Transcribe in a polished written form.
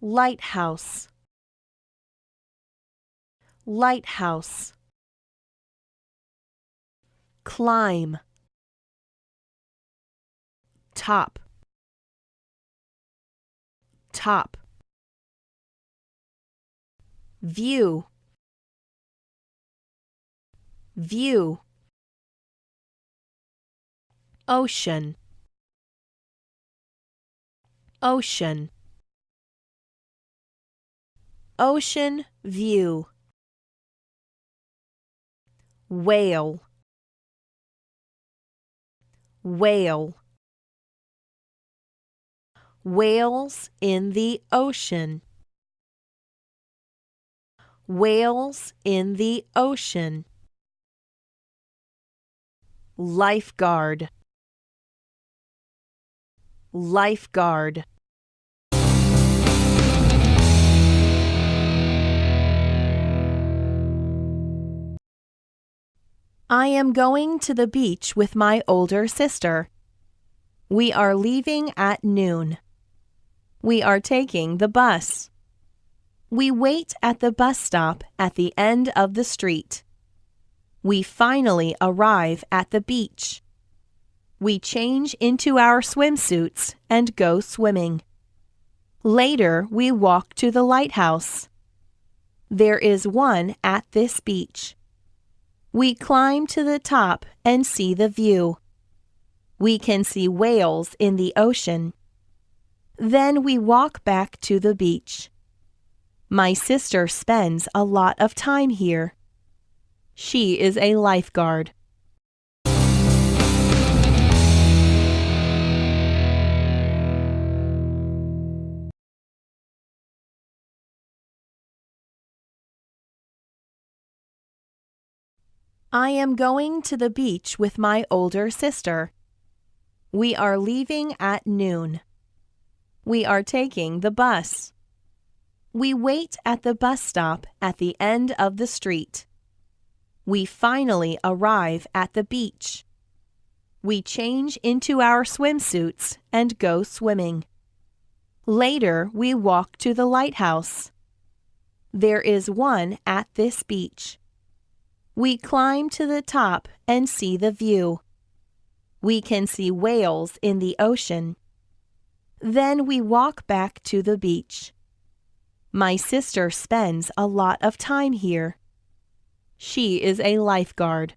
lighthouse, lighthouse. Climb, top, top. View, view. Ocean, ocean. Ocean view. Whale, whale. Whales in the ocean, whales in the ocean. Lifeguard, lifeguard. I am going to the beach with my older sister. We are leaving at noon. We are taking the bus. We wait at the bus stop at the end of the street. We finally arrive at the beach. We change into our swimsuits and go swimming. Later, we walk to the lighthouse. There is one at this beach. We climb to the top and see the view. We can see whales in the ocean. Then we walk back to the beach. My sister spends a lot of time here. She is a lifeguard. I am going to the beach with my older sister. We are leaving at noon. We are taking the bus. We wait at the bus stop at the end of the street. We finally arrive at the beach. We change into our swimsuits and go swimming. Later, we walk to the lighthouse. There is one at this beach. We climb to the top and see the view. We can see whales in the ocean. Then we walk back to the beach. My sister spends a lot of time here. She is a lifeguard.